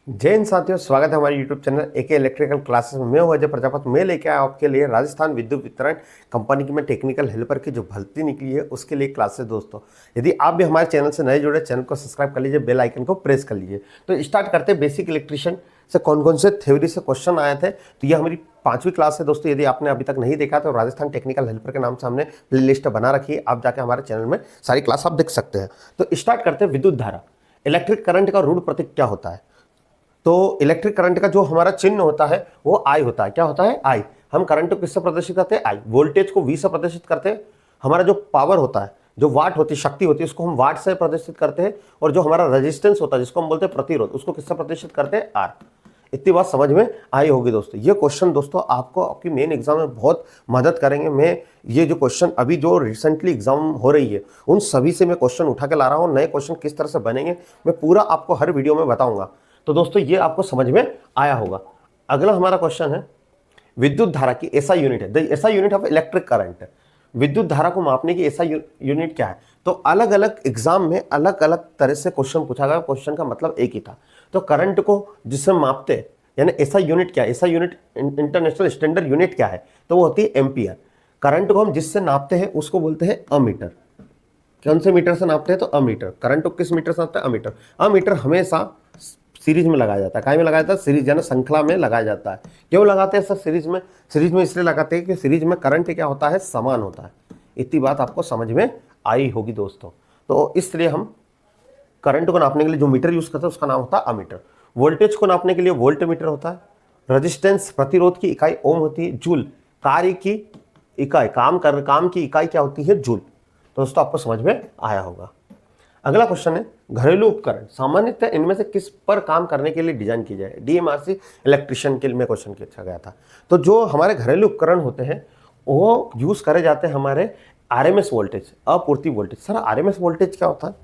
जय हिंद साथियों, स्वागत है हमारे YouTube channel AK electrical classes में। मैं हूं अजय प्रजापति। मैं लेके आया आपके लिए राजस्थान विद्युत वितरण कंपनी की में टेक्निकल हेल्पर की जो भर्ती निकली है उसके लिए क्लासेस। दोस्तों, यदि आप भी हमारे चैनल से नए जुड़े, चैनल को सब्सक्राइब कर लीजिए, बेल आइकन को प्रेस कर लीजिए। तो स्टार्ट करते हैं। बेसिक इलेक्ट्रिशियन से कौन कौन से थ्योरी से क्वेश्चन आए थे, तो ये हमारी 5वीं क्लास है दोस्तों। यदि आपने अभी तक नहीं देखा तो राजस्थान टेक्निकल हेल्पर के नाम से हमने प्ले लिस्ट बना रखी है, आप जाके हमारे चैनल में सारी क्लास आप देख सकते हैं। तो स्टार्ट करते हैं। विद्युत धारा, इलेक्ट्रिक करंट का ऋण प्रतीक क्या होता है? तो इलेक्ट्रिक करंट का जो हमारा चिन्ह होता है वो आई होता है। क्या होता है? आई। हम करंट को किससे प्रदर्शित करते हैं? आई। वोल्टेज को वी से प्रदर्शित करते हैं। हमारा जो पावर होता है, जो वाट होती है, शक्ति होती है, उसको हम वाट से प्रदर्शित करते हैं। और जो हमारा रेजिस्टेंस होता है, जिसको हम बोलते हैं प्रतिरोध, उसको किससे प्रदर्शित करते हैं? आर। इतनी बात समझ में आई होगी दोस्तों। ये क्वेश्चन दोस्तों आपको आपकी मेन एग्जाम में बहुत मदद करेंगे। मैं ये जो क्वेश्चन अभी जो रिसेंटली एग्जाम हो रही है उन सभी से मैं क्वेश्चन उठा के ला रहा हूँ। नए क्वेश्चन किस तरह से बनेंगे मैं पूरा आपको हर वीडियो में बताऊंगा। तो दोस्तों ये आपको समझ में आया होगा। अगला हमारा क्वेश्चन है, विद्युत धारा की एसआई यूनिट है, the SI unit of electric current. विद्युत धारा को मापने की एसआई यूनिट क्या है? तो अलग अलग एग्जाम में अलग अलग तरह से क्वेश्चन पूछा गया। क्वेश्चन का मतलब एक ही था। तो करंट को जिससे मापते हैं, यानी एसआई यूनिट क्या है? SI unit, international standard unit क्या है? तो वो होती है एम्पियर। करंट को हम जिससे नापते हैं उसको बोलते हैं अमीटर। कौन से मीटर से नापते हैं? तो अमीटर। करंट को किस मीटर से नापते हैं? अमीटर। अमीटर हमेशा सीरीज में लगाया जाता है। काय में लगाया जाता है? सीरीज, यानी श्रृंखला में लगाया जाता है। क्यों लगाते हैं सर सीरीज में? सीरीज में इसलिए लगाते हैं कि सीरीज में करंट क्या होता है? समान होता है। इतनी बात आपको समझ में आई होगी दोस्तों। तो इसलिए हम करंट को नापने के लिए जो मीटर यूज करते हैं उसका नाम होता है अमीटर। वोल्टेज को नापने के लिए वोल्ट मीटर होता है। रेजिस्टेंस, प्रतिरोध की इकाई ओम होती है। जूल, कार्य की इकाई, काम की इकाई क्या होती है? जूल। तो दोस्तों आपको समझ में आया होगा। अगला क्वेश्चन है, घरेलू उपकरण सामान्यतः इनमें से किस पर काम करने के लिए डिजाइन की जाए? डीएमआरसी इलेक्ट्रिशियन के लिए क्वेश्चन पूछा गया था। तो जो हमारे घरेलू उपकरण होते हैं वो यूज करे जाते हैं हमारे आरएमएस वोल्टेज, अपूर्ति वोल्टेज। सर आरएमएस वोल्टेज क्या होता है?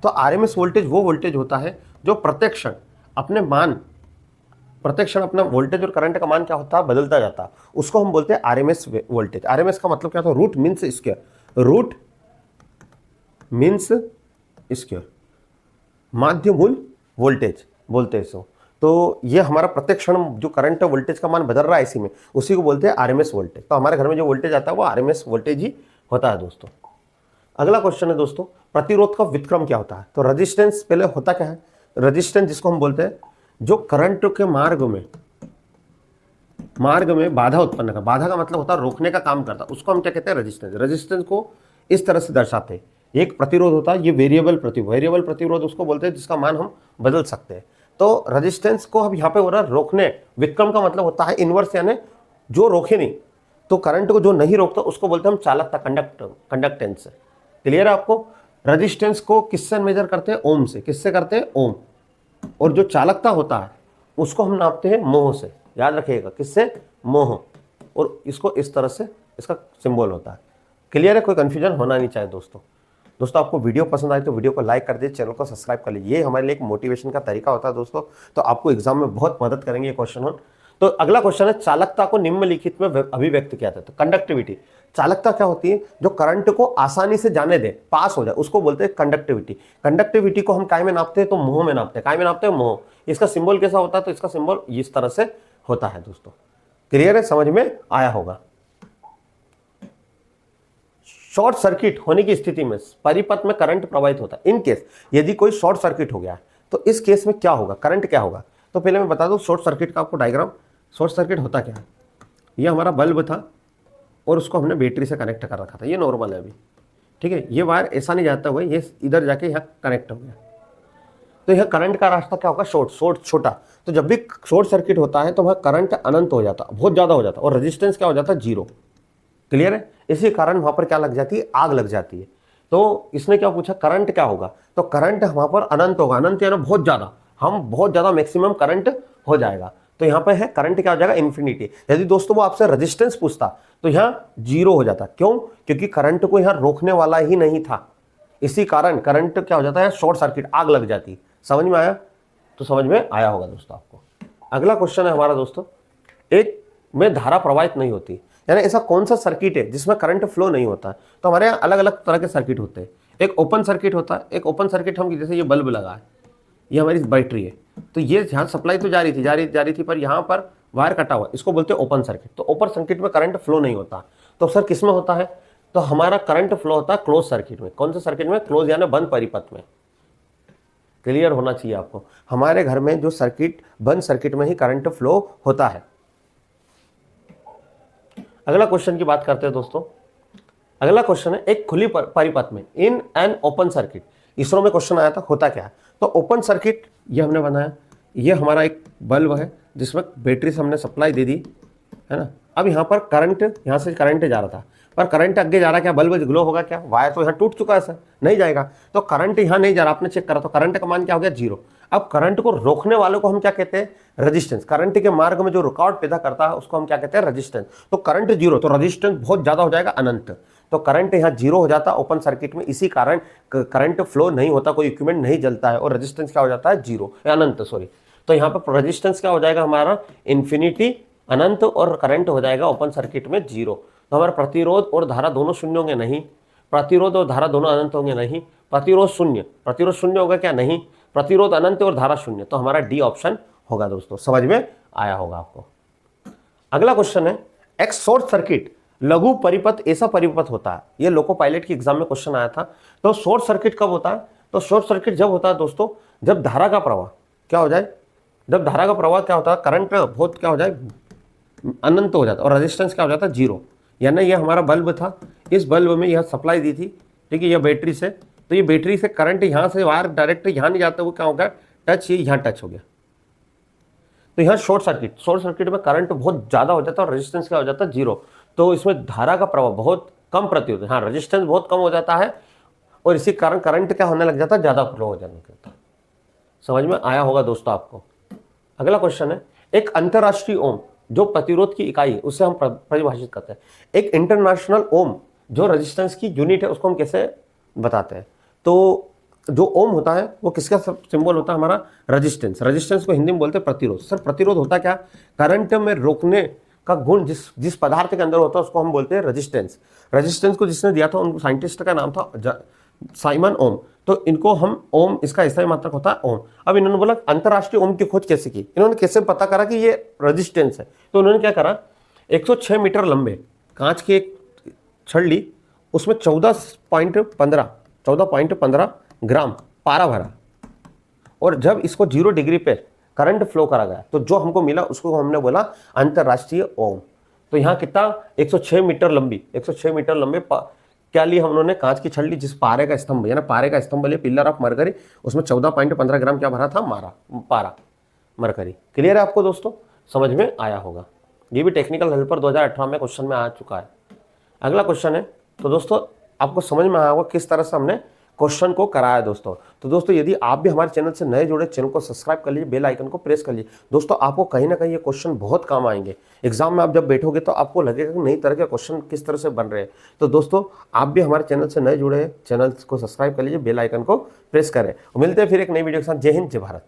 तो आरएमएस वोल्टेज वो वोल्टेज होता है जो प्रत्येक क्षण अपना वोल्टेज और करंट का मान क्या होता है? बदलता जाता है। उसको हम बोलते हैं आरएमएस वोल्टेज। आरएमएस का मतलब क्या होता है? Root means square. Root means square, माध्य मूल वोल्टेज बोलते हैं इसको। तो ये हमारा प्रत्येक क्षण जो करंट वोल्टेज का मान बदल रहा है इसी में, उसी को बोलते हैं आरएमएस वोल्टेज। तो हमारे घर में जो वोल्टेज आता है वो आरएमएस वोल्टेज ही होता है दोस्तों। अगला क्वेश्चन है दोस्तों, प्रतिरोध का व्युत्क्रम क्या होता है? तो रेजिस्टेंस पहले होता क्या है? रेजिस्टेंस जिसको हम बोलते हैं जो करंट के मार्ग में बाधा उत्पन्न कर, बाधा का मतलब होता है रोकने का काम करता है, उसको हम क्या कहते हैं? रेजिस्टेंस। रेजिस्टेंस को इस तरह से दर्शाते हैं। एक प्रतिरोध होता है, ये वेरिएबल प्रतिरोध उसको बोलते हैं जिसका मान हम बदल सकते हैं। तो रेजिस्टेंस को अब यहाँ पे हो रहा है रोकने। विक्रम का मतलब होता है इनवर्स, यानी जो रोके नहीं। तो करंट को जो नहीं रोकता उसको बोलते हैं हम चालकता, कंडक्टेंस। क्लियर है आपको? रेजिस्टेंस को किससे मेजर करते हैं? ओम से। किससे करते हैं? ओम। और जो चालकता होता है उसको हम नापते हैं मोह से। याद रखिएगा, किससे? मोह। और इसको इस तरह से इसका सिंबल होता है। क्लियर है? कोई कंफ्यूजन होना नहीं चाहिए दोस्तों। आपको वीडियो पसंद आए तो वीडियो को लाइक कर दीजिए, चैनल को सब्सक्राइब कर लीजिए। ये हमारे लिए एक मोटिवेशन का तरीका होता है दोस्तों। तो आपको एग्जाम में बहुत मदद करेंगे ये क्वेश्चन। तो अगला क्वेश्चन है, चालकता को निम्नलिखित में अभिव्यक्त किया जाता है। तो कंडक्टिविटी, चालकता क्या होती है? जो करंट को आसानी से जाने दे, पास हो जाए, उसको बोलते हैं कंडक्टिविटी। कंडक्टिविटी को हम काय में नापते हैं? तो मोह में नापते हैं। काय में नापते हैं? मोह। इसका सिंबल कैसा होता है? तो इसका सिंबल इस तरह से होता है दोस्तों। क्लियर है? समझ में आया होगा। शॉर्ट सर्किट होने की स्थिति में परिपथ में करंट प्रवाहित होता है। इन केस यदि कोई शॉर्ट सर्किट हो गया तो इस केस में क्या होगा? करंट क्या होगा? तो पहले मैं बता दूं शॉर्ट सर्किट का आपको डायग्राम। शॉर्ट सर्किट होता क्या है? ये हमारा बल्ब था और उसको हमने बैटरी से कनेक्ट कर रखा था। ये नॉर्मल है अभी, ठीक है। ये वायर ऐसा नहीं जाता हुआ, ये इधर जाके यहाँ कनेक्ट हो गया। तो यह करंट का रास्ता क्या होगा? शॉर्ट, छोटा। तो जब भी शॉर्ट सर्किट होता है तो वह करंट अनंत हो जाता, बहुत ज्यादा हो जाता, और रेजिस्टेंस क्या हो जाता है? जीरो। क्लियर है? इसी कारण वहां पर क्या लग जाती है? आग लग जाती है। तो इसने क्या पूछा? करंट क्या होगा? तो करंट वहां पर अनंत होगा। अनंत यानी बहुत ज्यादा, हम बहुत ज्यादा मैक्सिमम करंट हो जाएगा। तो यहाँ पे है करंट क्या हो जाएगा? इन्फिनिटी। यदि दोस्तों वो आपसे रेजिस्टेंस पूछता तो यहाँ जीरो हो जाता। क्यों? क्योंकि करंट को यहाँ रोकने वाला ही नहीं था। इसी कारण करंट क्या हो जाता है? शॉर्ट सर्किट, आग लग जाती। समझ में आया? तो समझ में आया होगा दोस्तों आपको। अगला क्वेश्चन है हमारा दोस्तों, एक में धारा प्रवाहित नहीं होती, यानी ऐसा कौन सा सर्किट है जिसमें करंट फ्लो नहीं होता है? तो हमारे यहाँ अलग अलग तरह के सर्किट होते हैं। एक ओपन सर्किट होता है। एक ओपन सर्किट हम, जैसे ये बल्ब लगा है, ये हमारी बैटरी है, तो ये यहाँ सप्लाई तो जा रही थी पर यहाँ पर वायर कटा हुआ, इसको बोलते हैं ओपन सर्किट। तो ओपन सर्किट में करंट फ्लो नहीं होता। तो सर किस में होता है? तो हमारा करंट फ्लो होता है क्लोज सर्किट में। कौन से सर्किट में? क्लोज यानी बंद परिपथ में। क्लियर होना चाहिए आपको। हमारे घर में जो सर्किट, बंद सर्किट में ही करंट फ्लो होता है। अगला क्वेश्चन की बात करते हैं दोस्तों। अगला क्वेश्चन है, एक खुली परिपथ में in an open circuit, ISRO में क्वेश्चन आया था, होता क्या है? तो ओपन सर्किट ये हमने बनाया, ये हमारा एक बल्ब है जिसमें बैटरी से हमने सप्लाई दे दी, है ना। अब यहाँ पर करंट, यहाँ से करंट जा रहा था, पर करंट आगे जा रहा, क्या बल्ब ग्लो होगा? क्या वायर तो यहाँ टूट चुका है सर, नहीं जाएगा। तो करंट यहाँ नहीं जा रहा, आपने चेक करा तो करंट का मान क्या हो गया? 0। अब करंट को रोकने वालों को हम क्या कहते हैं? रेजिस्टेंस। करंट के मार्ग में जो रुकावट पैदा करता है उसको हम क्या कहते हैं? रेजिस्टेंस। तो करंट 0, तो रेजिस्टेंस बहुत ज्यादा हो जाएगा, अनंत। तो करंट यहाँ 0 हो जाता है ओपन सर्किट में, इसी कारण करंट फ्लो नहीं होता, कोई इक्विपमेंट नहीं जलता है, और रेजिस्टेंस क्या हो जाता है? 0, अनंत, सॉरी। तो यहाँ पर रेजिस्टेंस क्या हो जाएगा हमारा? इन्फिनिटी, अनंत, और करंट हो जाएगा ओपन सर्किट में 0। तो हमारा प्रतिरोध और धारा दोनों शून्य होंगे? नहीं। प्रतिरोध और धारा दोनों अनंत होंगे? नहीं। प्रतिरोध शून्य होगा? क्या? नहीं। प्रतिरोध अनंत और धारा शून्य, तो हमारा डी ऑप्शन होगा दोस्तों। समझ में आया होगा आपको। अगला क्वेश्चन है, एक शॉर्ट सर्किट लघु परिपथ ऐसा परिपथ होता है, ये लोको पायलट की एग्जाम में क्वेश्चन आया था। तो शॉर्ट सर्किट कब होता है? तो शॉर्ट सर्किट जब होता है दोस्तों, जब धारा का प्रवाह क्या हो जाए? जब धारा का प्रवाह क्या होता है? करंट बहुत क्या हो जाए? अनंत हो जाता है, और रेजिस्टेंस क्या हो जाता है? 0। यानी ये हमारा बल्ब था, इस बल्ब में यह सप्लाई दी थी, ठीक है, यह बैटरी से। तो ये बैटरी से करंट यहाँ से वायर डायरेक्ट यहाँ नहीं जाता, वो क्या होगा? टच, ये यहाँ टच हो गया। तो यहाँ शॉर्ट सर्किट में करंट बहुत ज़्यादा हो जाता है, और रेजिस्टेंस क्या हो जाता है? 0। तो इसमें धारा का प्रवाह बहुत कम प्रतीत होता है। हाँ, रेजिस्टेंस बहुत कम हो जाता है, और इसी कारण करंट क्या होने लग जाता है? ज़्यादा फ्लो हो जाने लगता है। समझ में आया होगा दोस्तों आपको। अगला क्वेश्चन है, एक अंतरराष्ट्रीय ओम जो प्रतिरोध की इकाई है उसे हम परिभाषित करते हैं। एक इंटरनेशनल ओम जो रेजिस्टेंस की यूनिट है उसको हम कैसे बताते हैं? तो जो ओम होता है वो किसका सिंबल होता है? हमारा रेजिस्टेंस को हिंदी में बोलते हैं प्रतिरोध। सर प्रतिरोध होता क्या? करंट में रोकने का गुण जिस पदार्थ के अंदर होता है उसको हम बोलते हैं रेजिस्टेंस को जिसने दिया था उन साइंटिस्ट का नाम था साइमन ओम। तो इनको हम ओम, इसका ऐसा मात्रक होता है ओम। अब इन्होंने बोला अंतरराष्ट्रीय ओम की खोज कैसे की? इन्होंने कैसे पता करा कि ये रेजिस्टेंस है? तो उन्होंने क्या करा, 106 मीटर लंबे कांच की एक छड़ ली, उसमें 14.15 ग्राम पारा भरा, और जब इसको 0 डिग्री पे करंट फ्लो करा गया तो जो हमको मिला उसको हमने बोला अंतरराष्ट्रीय ओम। तो यहाँ कितना? 106 मीटर लंबे क्या लिए हम उन्होंने? कांच की छड़ ली, जिस पारे का स्तंभ, यानी पारे का स्तंभ लिए पिलर ऑफ मरकरी, उसमें 14.15 ग्राम क्या भरा था? पारा मरकरी। क्लियर है आपको दोस्तों? समझ में आया होगा। ये भी टेक्निकल हेल्पर 2018 में क्वेश्चन में आ चुका है। अगला क्वेश्चन है, तो दोस्तों आपको समझ में आया होगा किस तरह से हमने क्वेश्चन को कराया दोस्तों। तो दोस्तों यदि आप भी हमारे चैनल से नए जुड़े, चैनल को सब्सक्राइब कर लीजिए, बेल आइकन को प्रेस कर लीजिए। दोस्तों आपको कहीं ना कहीं ये क्वेश्चन बहुत काम आएंगे। एग्जाम में आप जब बैठोगे तो आपको लगेगा कि नई तरह के क्वेश्चन किस तरह से बन रहे हैं। तो दोस्तों आप भी हमारे चैनल से नए जुड़े हैं, चैनल को सब्सक्राइब कर लीजिए, बेल आइकन को प्रेस करें। मिलते हैं फिर एक नई वीडियो के साथ। जय हिंद, जय भारत।